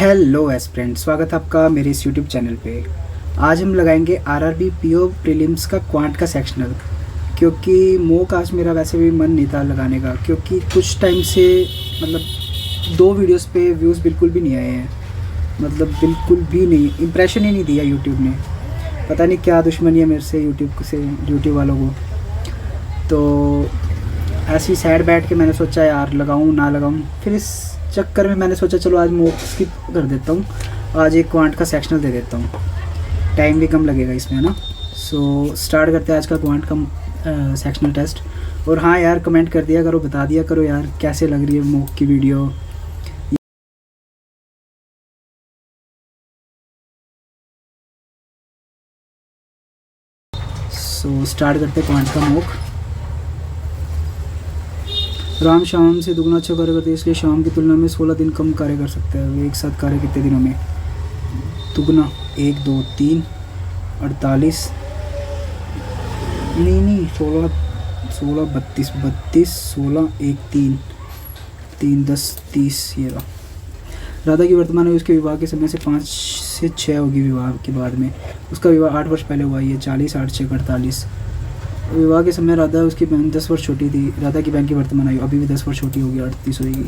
Hello aspirant, स्वागत है आपका मेरे इस यूट्यूब चैनल पे। आज हम लगाएंगे आरआरबी पीओ प्रीलिम्स का क्वांट का सेक्शनल, क्योंकि मॉक आज मेरा वैसे भी मन नहीं था लगाने का, क्योंकि कुछ टाइम से मतलब 2 वीडियोस पे व्यूज़ बिल्कुल भी नहीं आए हैं। मतलब बिल्कुल भी नहीं, इम्प्रेशन ही नहीं दिया यूट्यूब ने। पता नहीं क्या दुश्मनी है मेरे से यूट्यूब वालों को। तो ऐसी सैड बैठ के मैंने सोचा यार लगाऊँ ना लगाऊँ, फिर इस चक्कर में मैंने सोचा चलो आज मॉक स्किप कर देता हूँ, आज एक क्वांट का सेक्शनल दे देता हूँ, टाइम भी कम लगेगा इसमें, है ना। सो स्टार्ट करते हैं आज का क्वांट का सेक्शनल टेस्ट। और हाँ यार, कमेंट कर दिया करो, बता दिया करो यार कैसे लग रही है मॉक की वीडियो। सो स्टार्ट करते हैं क्वांट का मॉक। राम शाम से दुगना अच्छा कार्य करते हैं, इसलिए शाम की तुलना में 16 दिन कम कार्य कर सकते हैं। वे एक साथ कार्य कितने दिनों में? दुगना 1 2 3 48, नहीं 16 16 32 32 16 1 3 3 10 30। ये रहा। राधा की वर्तमान में उसके विवाह के समय से 5 से 6 होगी। विवाह के बाद में उसका विवाह 8 वर्ष पहले हुआ। ये 40 8 6 48। विवाह के समय राधा उसकी बहन 10 वर्ष छोटी थी। राधा की बहन की वर्तमान आयु अभी भी 10 वर्ष छोटी होगी, 38 होगी।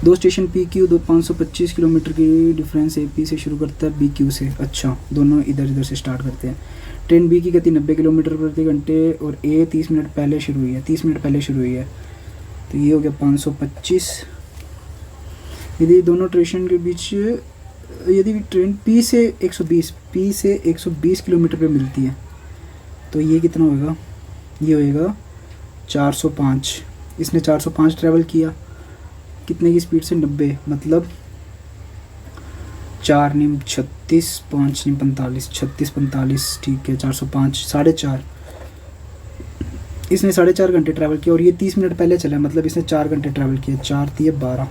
2 स्टेशन पी क्यू 525 किलोमीटर की डिफरेंस ए पी से शुरू करता है बी क्यू से। अच्छा, दोनों इधर से स्टार्ट करते हैं। ट्रेन बी की गति 90 किलोमीटर प्रति घंटे और ए 30 मिनट पहले शुरू हुई है। 30 मिनट पहले शुरू हुई है, तो ये हो गया 525। यदि दोनों स्टेशन के बीच यदि ट्रेन पी से 120 किलोमीटर पर मिलती है, तो ये कितना होगा? ये होएगा 405। इसने 405 ट्रैवल किया, कितने की स्पीड से? 90, मतलब 4 निम 36, 5 निम 45, 36 45, ठीक है 405 4.5। इसने 4.5 घंटे ट्रैवल किया और ये 30 मिनट पहले चला, मतलब इसने 4 घंटे ट्रैवल किया। 4 दिए 12,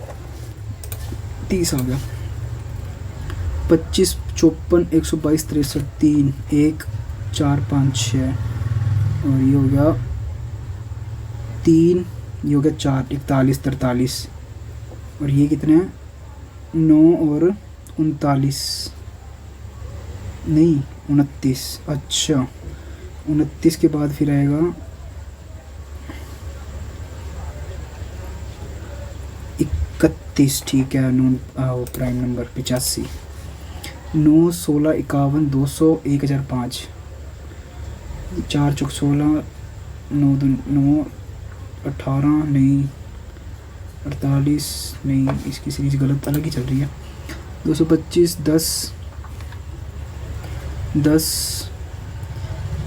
30 आ गया। 25 54 122 63 3 1 4 5 6 और ये हो गया 3, ये हो गया 4 41 43 और ये कितने हैं? 9 और 39, नहीं 29। अच्छा, 29 के बाद फिर आएगा 31, ठीक है। Non prime number 85। 9 16 51 200 1005। 4 चौक 16 9 9 18, नहीं 48, नहीं इसकी सीरीज गलत अलग ही चल रही है। 225 10 10,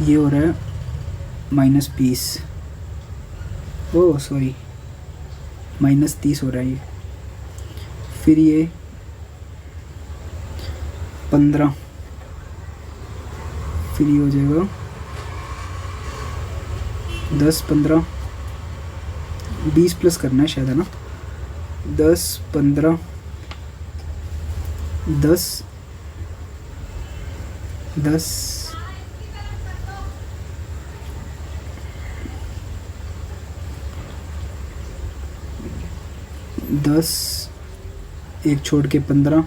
ये हो रहा है -20, ओह सॉरी -30 हो रहा है ये। फिर ये 15, फिर ये हो जाएगा 10 15 20 प्लस करना है शायद, है ना। 10 15 10 10 10, एक छोड़ के 15,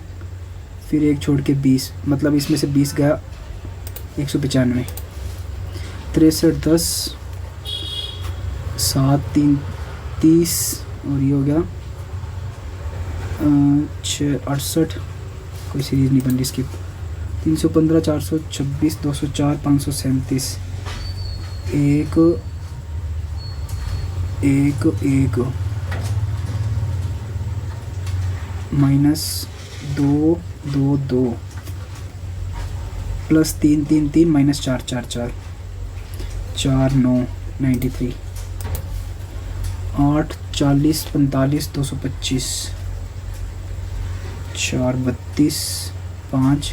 फिर एक छोड़ के 20, मतलब इसमें से 20 गया 195। 63 10 7 3 30 और ये हो गया 6 68, कोई सीरीज नहीं बन रही, स्किप। 315 426 204 537 1 1 1 -2 2 2 प्लस 3 3 3 -4 4 4 4 9 93। 8 40 45 225 4 32 5,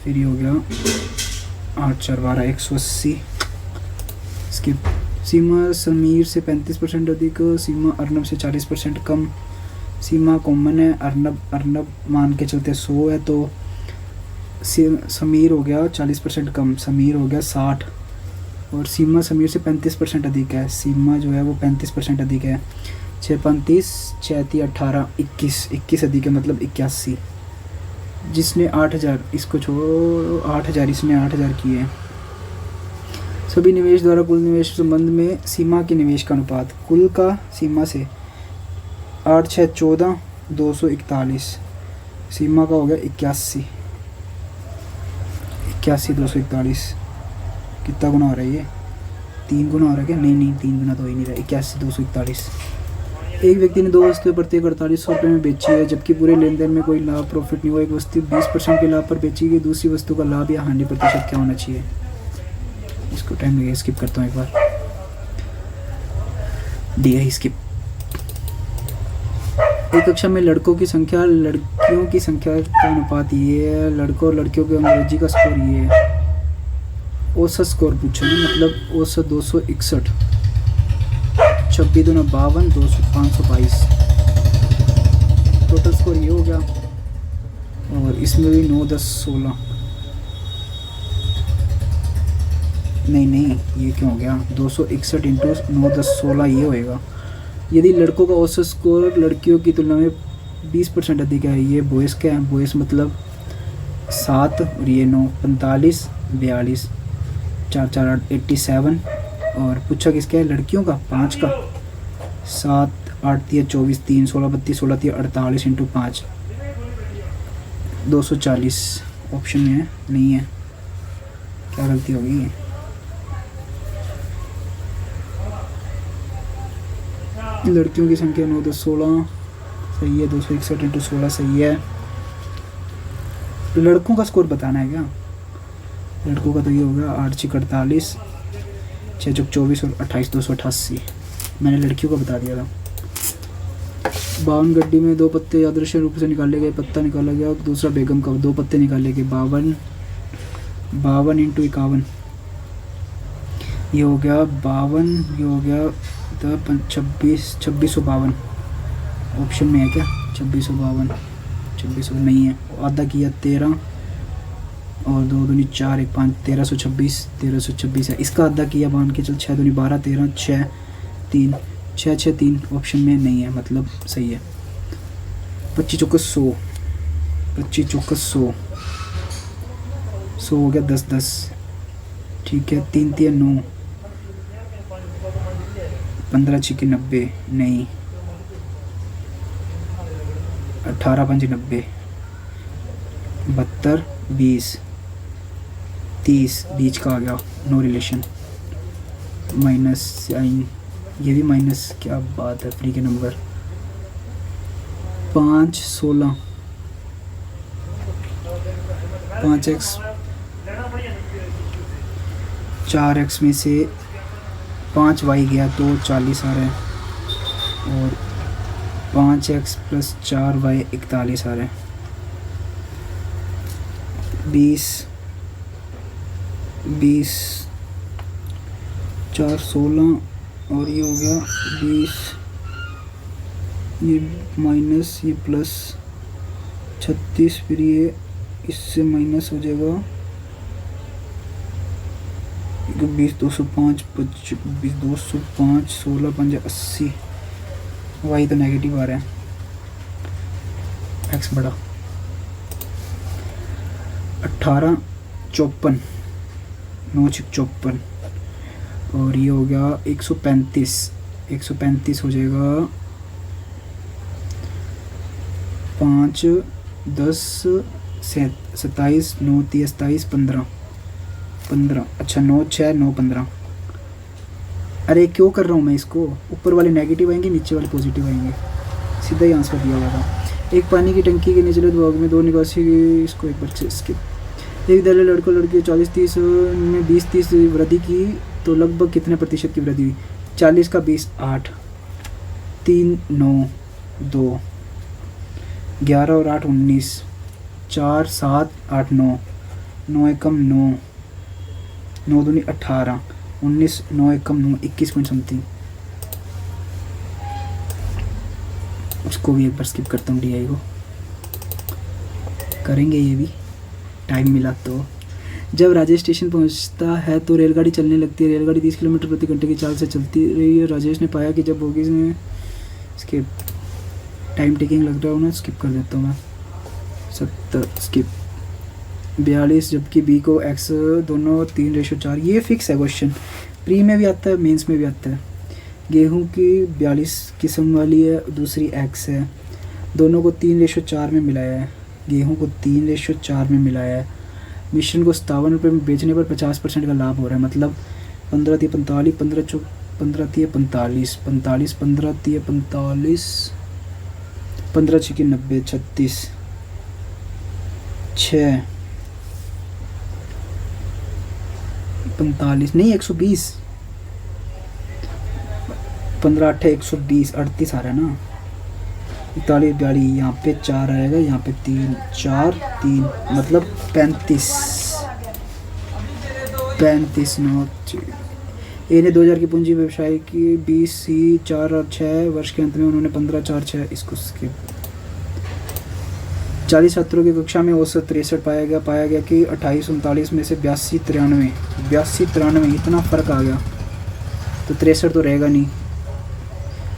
फिर ये हो गया 8 4 12 180। स्किप। सीमा समीर से 35% अधिक, सीमा अर्नब से 40% कम। सीमा कॉमन है, अर्नब मान के चलते 100 है, तो समीर हो गया 40% कम, समीर हो गया 60 और सीमा समीर से 35% अधिक है। सीमा जो है वो 35% अधिक है। 6 35 6 18 21 21 अधिक है, मतलब 81। जिसने 8,000, इसको छोड़ो, 8,000 इसने 8,000 किए हैं। सभी निवेश द्वारा कुल निवेश संबंध में सीमा के निवेश का अनुपात, कुल का सीमा से 8 6 14 241, सीमा का हो गया 81 241। कितना गुना हो रहा है ये? 3 गुना हो रहा है क्या? नहीं 3 गुना तो हो ही नहीं रहा। 81 241। एक व्यक्ति ने 2 वस्तुएं प्रत्येक 4800 रुपये में बेची है, जबकि पूरे लेन देन में कोई लाभ प्रॉफिट नहीं हुआ। एक वस्तु 20% के लाभ पर बेची गई, दूसरी वस्तु का लाभ या हानि प्रतिशत क्या होना चाहिए? इसको टाइम लगे, स्किप करता हूँ एक बार। D skip. एक कक्षा में लड़कों की संख्या लड़कियों की संख्या का अनुपात ये है। लड़कों और लड़कियों के अंग्रेजी का स्कोर ये है। औसत स्कोर पूछा ना, मतलब औसत 261, 26 दूना 52, 522। टोटल स्कोर ये हो गया। और इसमें भी 9 10 16, नहीं ये क्यों हो गया? 261 इंटू 9 10 16 ये होएगा। यदि लड़कों का औसत स्कोर लड़कियों की तुलना में 20% अधिक है, ये बॉयज़ का है। बॉयज़ मतलब 7 और ये 9, 45 42, 4 4 8 87। और पूछा किसका है? लड़कियों का, 5 का। 7 8 3 24, 3 16 32, 16 3 48 इंटू 5, 240 ऑप्शन में है, नहीं है। क्या गलती होगी? लड़कियों की संख्या 9 10 16 सही है। 261 इंटू 16 सही है। लड़कों का स्कोर बताना है क्या? लड़कों का तो ये होगा 8 6 48, 6 6 24 और 28 288। मैंने लड़कियों का बता दिया था। 52 गड्डी में 2 पत्ते यादृच्छिक रूप से निकाले गए। पत्ता निकाला गया। दूसरा बेगम का 2 पत्ते निकाले गए। 52 इंटू 51, ये हो गया 52, ये हो गया 2652। ऑप्शन में है क्या? 2652, 2600 नहीं है। आधा किया 13 और 2 दूनी 4 1 5, 1326 है। इसका आधा किया मान के चल 6 दूनी 12, 13 6 3, 6 6 3 ऑप्शन में नहीं है, मतलब सही है। 25 चौका 100, 25 चौका 100 हो गया 10 10, ठीक है। 3 3 9, 15 6 90 नहीं, 18 5 90, 72 20 30 बीच का आ गया, नो रिलेशन। माइनस साइन, ये भी माइनस, क्या बात है, फ्री के नंबर। 5 16, 5x, 4x में से 5y गया तो 40 आ रहा है, और 5x प्लस 4y 41 आ रहा है। 20 4 16 और ये हो गया 20, ये माइनस, ये प्लस 36, फिर ये इससे माइनस हो जाएगा 20 205 25 205, 16 5 80। वाई तो नेगेटिव आ रहा है, एक्स बड़ा। 18 54, 9 54, और ये हो गया 135 हो जाएगा 5 10 27 9 30 27 15, अच्छा 9 6 9 15। अरे क्यों कर रहा हूँ मैं इसको? ऊपर वाले नेगेटिव आएंगे, नीचे वाले पॉजिटिव आएंगे, सीधा ही आंसर दिया हुआ था। एक पानी की टंकी के निचले भाग में 2 निकासी, इसको एक बार स्किप। एक दल लड़कों लड़कियों 40 30 में 20 30 वृद्धि की, तो लगभग कितने प्रतिशत की वृद्धि हुई? 40 का 20 8, 3 9 2, 11 और 8 19, 4 7 8 9, 9 एकम 9, 9 दूनी 18, 19 9 एकम 9, 21 पॉइंट समथिंग। उसको भी एक बार स्किप करता हूँ, DI को करेंगे ये भी, टाइम मिला तो। जब राजेश स्टेशन पहुंचता है तो रेलगाड़ी चलने लगती है। रेलगाड़ी 30 किलोमीटर प्रति घंटे की चाल से चलती रही है। राजेश ने पाया कि जब बोगी में, स्किप, टाइम टेकिंग लग रहा हो ना, स्किप कर देता हूँ मैं, 70 स्किप। 42 जबकि बी को एक्स दोनों 3:4, ये फिक्स है क्वेश्चन, प्री में भी आता है मेंस में भी आता है। गेहूं की 42 किस्म वाली है, दूसरी एक्स है, दोनों को 3:4 में मिलाया है, गेहूं को 3:4 में मिलाया है। मिश्रण को 57 रुपये में बेचने पर 50% का लाभ हो रहा है, मतलब 15×3 = 45, 15×3 = 45, 45 15×3 = 45, 15×6 = 90, 36, 6 45 नहीं 120, 15×8 = 120, 38 आ रहा है ना। 41 42, यहाँ पे 4 आएगा, यहाँ पे 3 4 3 मतलब 35 9। ए ने 2000 की पूंजी व्यवसाय की 20 सी 4 और 6 वर्ष के अंत में उन्होंने 15 4 6 इसको स्किप। 40 छात्रों की कक्षा में औसत 63 पाया गया कि 28 39 में से 82 93 इतना फ़र्क आ गया, तो 63 तो रहेगा नहीं।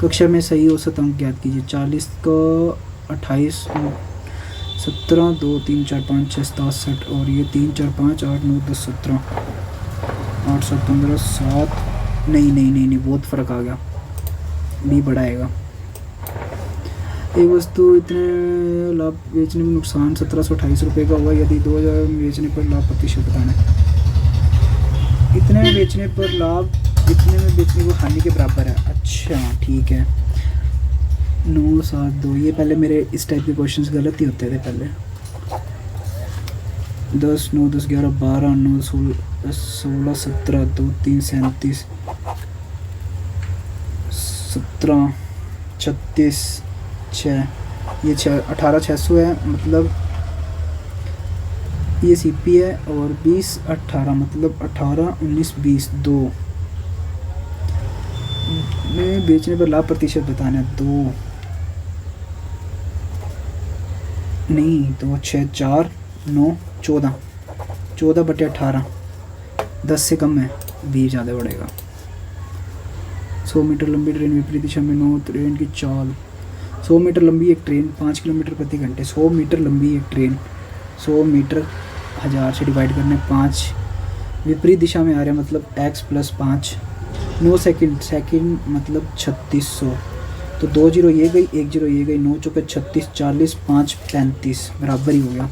कक्षा में सही औसत अंक ज्ञात कीजिए। 40 को 28 17 2 3 4 5 6 7 7 और ये 3 4 5 8 9 10 17 8 7 15 7 नहीं बहुत फ़र्क आ गया, बी बढ़ाएगा। एक वस्तु इतने लाभ बेचने में नुकसान 1728 रुपये का हुआ, यदि 2000 में बेचने पर लाभ प्रतिशत बताना है। इतने में बेचने पर लाभ इतने में बेचने को हानि के बराबर है। अच्छा ठीक है, 9 7 2, ये पहले मेरे इस टाइप के क्वेश्चंस गलत ही होते थे पहले। 10 9 10 11 12 9 16 17 2 3 37 17 36 6, ये 18 600 है, मतलब ये सीपी है, और 20 18 मतलब 18 19 20 2 में बेचने पर लाभ प्रतिशत बताना है। 2 नहीं 2 6 4 9 14 14/18 10 से कम है, 20 ज़्यादा बढ़ेगा। 100 मीटर लंबी ट्रेन विपरीत दिशा में 9 ट्रेन की चाल। 100 मीटर लंबी एक ट्रेन 5 किलोमीटर प्रति घंटे। 100 मीटर लंबी एक ट्रेन, 100 मीटर 1000 से डिवाइड करने 5, विपरीत दिशा में आ रहा है मतलब x + 5। 9 सेकंड मतलब 3600, तो 2 0 ये गई 1 0 ये गई, 9 चौके 36 40 5 35 बराबर ही हो गया।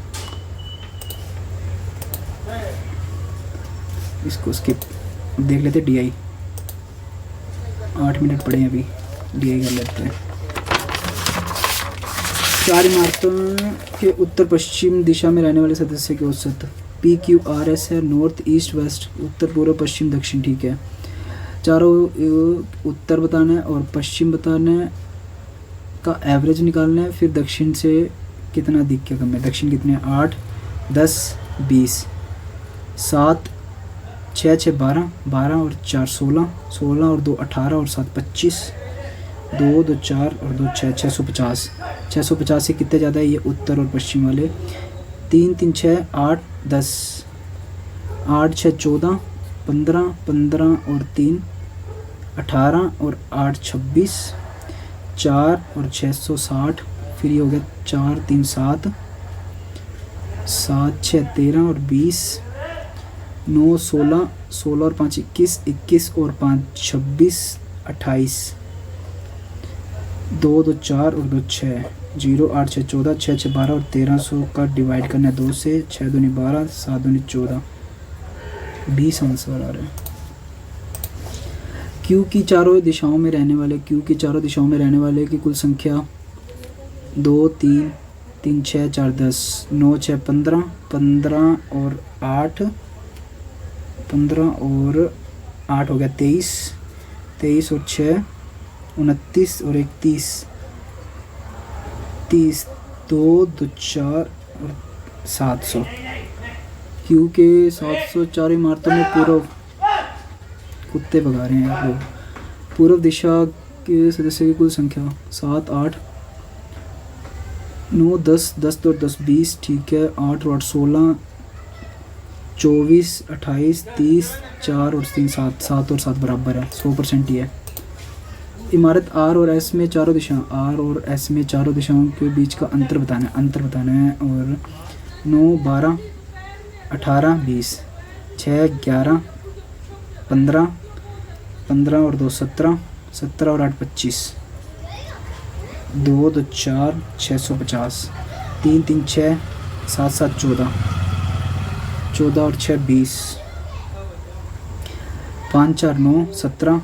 इसको स्किप, देख लेते DI, 8 मिनट पड़े हैं अभी, DI कर लेते हैं। 4 इमारतों के उत्तर पश्चिम दिशा में रहने वाले सदस्य के औसत PQRS है, नॉर्थ ईस्ट वेस्ट, उत्तर पूर्व पश्चिम दक्षिण, ठीक है। चारों उत्तर बताना है और पश्चिम बताना है का एवरेज निकालना है, फिर दक्षिण से कितना दिख के कम है। दक्षिण कितने 8 10 20 7 6 6 12 12 और 4 16 16 और 2 18 और 7 25 2 2 4 और 2 6 650 650 से कितने ज़्यादा है ये उत्तर और पश्चिम वाले। 3 3 6 8 10 8 6 14 15 15 और 3 18 और 8 26 4 और 660, फिर ये हो गया 4 3 7 7 6 13 और 20 9 16 16 और 5 21 21 और 5 26 28 2 2 4 और 2 6 0 8 6 14 6 6 12 और 1300 का डिवाइड करना है 2 से। 6 दूनी 12 7 दूनी 14, 20 आंसर आ रहे हैं। क्यू की चारों दिशाओं में रहने वाले की कुल संख्या 2 3 3 6 4 10 9 6 15 15 और 8 15 और 8 हो गया 23 23 और 6 29 और 31 30 2 2 4 और 700। क्यू के 704 इमारतों में पूर्व, कुत्ते भगा रहे हैं लोग, पूर्व दिशा के सदस्य की कुल संख्या 7 8 9 10 10 और 10 20, ठीक है। 8 और 8 16 24 28 30 4 और 3 7 7 और 7 बराबर है, 100% ही है। इमारत आर और एस में चारों दिशाओं, आर और एस में चारों दिशाओं के बीच का अंतर बताना है। और 9 12 18 20, 6 11 15, 15 और 2 17, 17 और 8 25, 2 2 4 650, 3 3 6 7 7 14, 14 और 6 20, 5 4 9 17,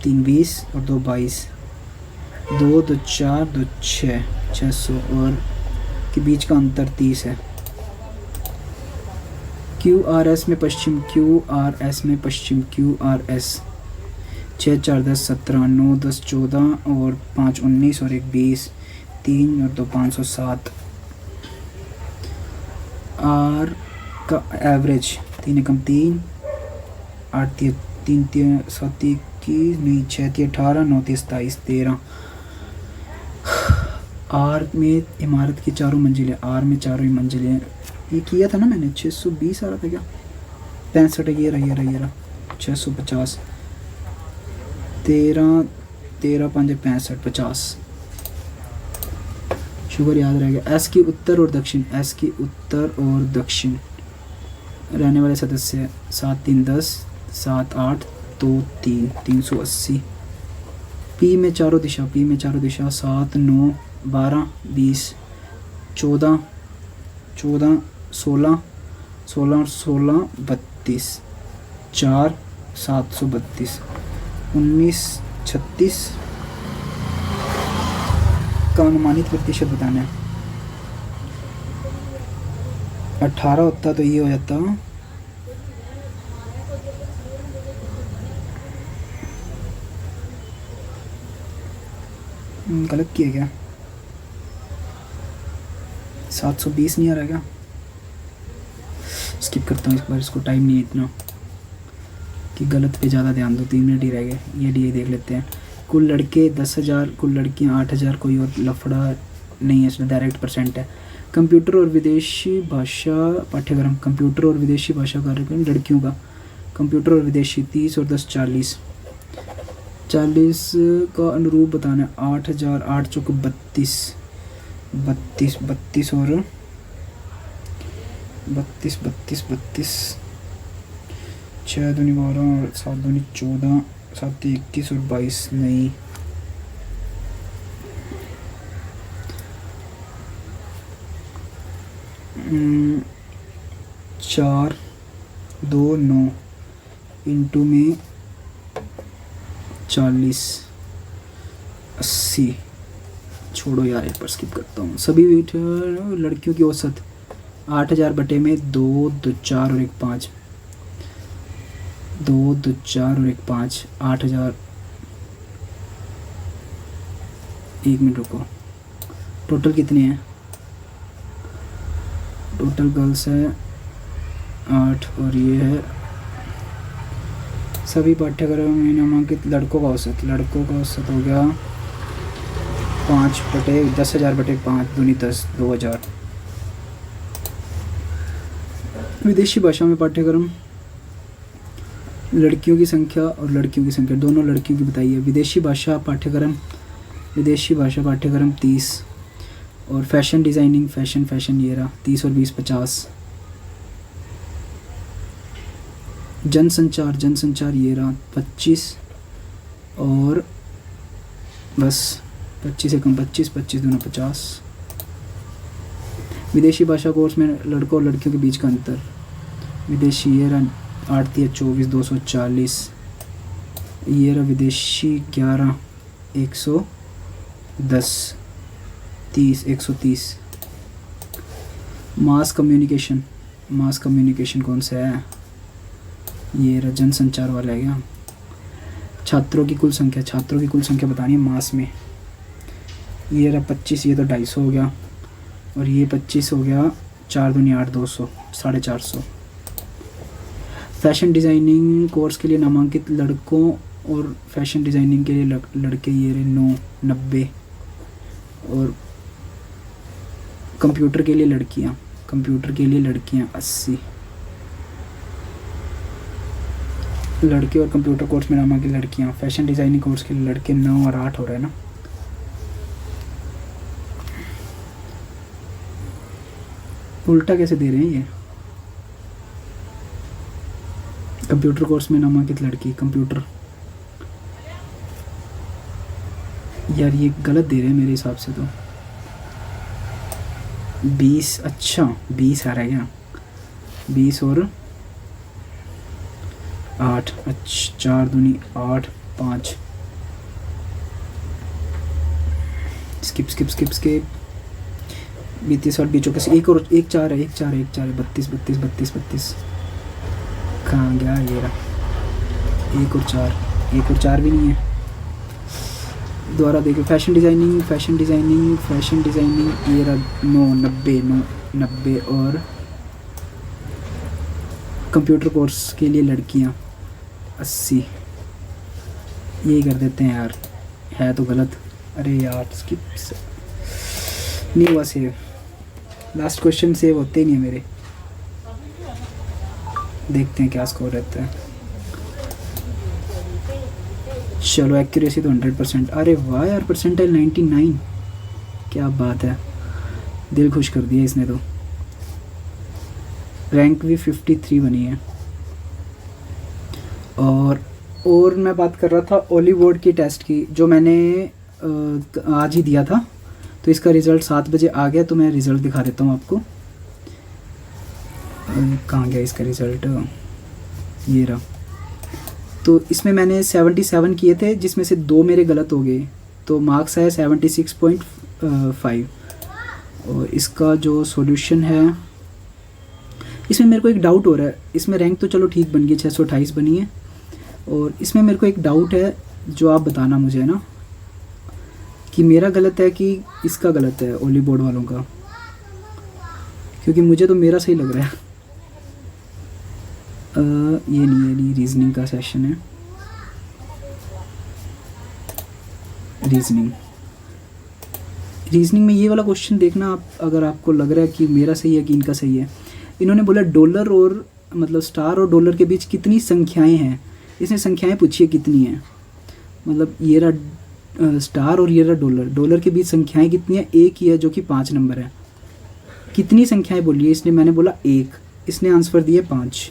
3 20 और 2 22, 2 2 4 2 6 600 और के बीच का अंतर 30 है। क्यू आर एस में पश्चिम, क्यू आर एस में पश्चिम, क्यू आर एस 6 4 10 17, 9 10 14 और 5 19 और 1 20, 3 और 2 507। आर का एवरेज 3 एकम 3, 8 3 3 7 21 नहीं 6 3 18, 9 3 27 13। आर में इमारत की चारों मंजिलें, आर में चारों ही मंजिलें, ये किया था ना मैंने, 620 आ रहा था क्या, 65 ये रहा 650, 13 13 5 65 50। शुगर याद रहेगा। एस की उत्तर और दक्षिण, एस की उत्तर और दक्षिण रहने वाले सदस्य 7 3 10, 7 8 2 3 380। पी में चारों दिशा, पी में चारों दिशा 7 9 12 20, 14 14 16 16 और 16 32, 4 732, 19 36 का अनुमानित प्रतिशत बताना है। 18 होता तो ये हो जाता, गलत किया क्या, 720 नहीं आ रहा क्या, स्किप करता हूँ इस बार, इसको टाइम नहीं है इतना कि गलत पे ज़्यादा ध्यान दो। 3 मिनट ही रह गए, ये डी देख लेते हैं। कुल लड़के 10,000, कुल लड़कियाँ 8,000, कोई और लफड़ा नहीं है इसमें, डायरेक्ट परसेंट है। कंप्यूटर और विदेशी भाषा पाठ्यक्रम, कंप्यूटर और विदेशी भाषा कार्यक्रम लड़कियों का, कंप्यूटर और विदेशी 30 और 10 40, 40 का अनुरूप बताना है। 8,000, 8 चौक 32, 32 32 और 32 32 32, 6 दूनी 12 और 7 दूनी 14, 7 21 और 22 नहीं, 4 2 9 इंटू में 40 80। छोड़ो यार, एक बार स्किप करता हूँ। सभी लड़कियों की औसत 8,000 बटे में 2 2 4 और 1 5, 2 2 4 और 1 5, 8,000। 1 मिनट रुको, टोटल कितने हैं, टोटल गर्ल्स है 8 और ये है सभी पाठ्यक्रम में नामांकित लड़कों का औसत, लड़कों का औसत हो गया 5 बटे 10,000 बटे 5 दूनी 10, 2,000। विदेशी भाषा में पाठ्यक्रम लड़कियों की संख्या और लड़कियों की संख्या, दोनों लड़कियों की बताइए। विदेशी भाषा पाठ्यक्रम 30 और फैशन डिज़ाइनिंग फैशन ये रहा 30 और 20 50। जनसंचार ये रहा 25 और बस 25 से कम 25 दूना 50। विदेशी भाषा कोर्स में लड़कों और लड़कियों के बीच का अंतर, विदेशी ये रहा 8 3 24 240, ये रहा विदेशी 11 110 30 130। मास कम्युनिकेशन कौन सा है, ये रहा जनसंचार वाला है क्या। छात्रों की कुल संख्या बतानी है मास में, ये रहा 25, ये तो 250 हो गया और ये 25 हो गया, 4 दूनी 8 200 450। फैशन डिज़ाइनिंग कोर्स के लिए नामांकित लड़कों और फैशन डिज़ाइनिंग के लिए लड़के ये रहे 9 90 और कंप्यूटर के लिए लड़कियां 80। लड़के और कंप्यूटर कोर्स में नामांकित लड़कियां, फैशन डिज़ाइनिंग कोर्स के लिए लड़के 9 और 8 हो रहा है ना। उल्टा कैसे दे रहे हैं ये। कंप्यूटर कोर्स में नामांकित लड़की, कंप्यूटर, यार ये गलत दे रहे हैं मेरे हिसाब से तो। 20, अच्छा 20 आ रहा है क्या, 20 और 8, अच्छा 4 दूनी 8, 5, स्किप स्किप स्किप स्किप। 32 और 20 एक और एक 4 है, 1 4 है, 1 4 है, 32 32 32 32 कहाँ गया ये रहा। 1 और 4, 1 और 4 भी नहीं है। दोबारा देखो, fashion designing fashion designing fashion designing, ये रहा 9 90 9 90 और कंप्यूटर कोर्स के लिए लड़कियां 80। यही कर देते हैं यार, है तो गलत। अरे यार स्किप नहीं हुआ सेव, लास्ट क्वेश्चन सेव होते ही नहीं है मेरे। देखते हैं क्या स्कोर रहता है। चलो एक्यूरेसी तो 100%। अरे वाह यार, परसेंटाइल 99, क्या बात है, दिल खुश कर दिया इसने तो। रैंक भी 53 बनी है। और मैं बात कर रहा था ओली बोर्ड की टेस्ट की, जो मैंने आज ही दिया था। तो इसका रिज़ल्ट 7 बजे आ गया, तो मैं रिज़ल्ट दिखा देता हूँ आपको। कहाँ गया इसका रिज़ल्ट, ये रहा। तो इसमें मैंने 77 किए थे, जिसमें से 2 मेरे गलत हो गए, तो मार्क्स आया 76.5। और इसका जो सॉल्यूशन है, इसमें मेरे को एक डाउट हो रहा है। इसमें रैंक तो चलो ठीक बन गई, 628 बनी है। और इसमें मेरे को एक डाउट है, जो आप बताना मुझे, है ना, कि मेरा गलत है कि इसका गलत है, ओली बोर्ड वालों का, क्योंकि मुझे तो मेरा सही लग रहा है। ये नहीं रीजनिंग का सेशन है। रीजनिंग में ये वाला क्वेश्चन देखना आप, अगर आपको लग रहा है कि मेरा सही है कि इनका सही है। इन्होंने बोला डॉलर और मतलब स्टार और डॉलर के बीच कितनी संख्याएं हैं। इसने संख्याएं पूछी है कितनी हैं, मतलब ये रहा स्टार और ये रहा डॉलर। डॉलर के बीच संख्याएं कितनी है, एक ही है जो कि 5 नंबर है। कितनी संख्याएं बोली है इसने, मैंने बोला 1, इसने आंसर दिए 5।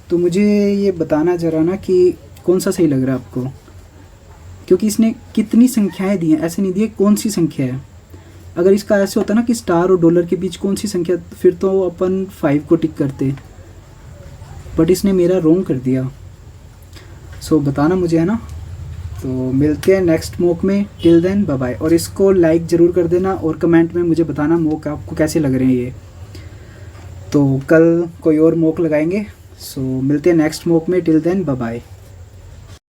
तो मुझे ये बताना जरा ना कि कौन सा सही लग रहा है आपको, क्योंकि इसने कितनी संख्याएं दी हैं, ऐसे नहीं दिए कौन सी संख्या है। अगर इसका ऐसे होता ना कि स्टार और डॉलर के बीच कौन सी संख्या, फिर तो अपन 5 को टिक करते, बट इसने मेरा रोंग कर दिया। सो बताना मुझे, है ना। तो मिलते हैं नेक्स्ट मॉक में, टिल देन बाय बाय। और इसको लाइक ज़रूर कर देना और कमेंट में मुझे बताना मॉक आपको कैसे लग रहे हैं ये। तो कल कोई और मॉक लगाएंगे। सो मिलते हैं नेक्स्ट मॉक में, टिल देन बाय बाय।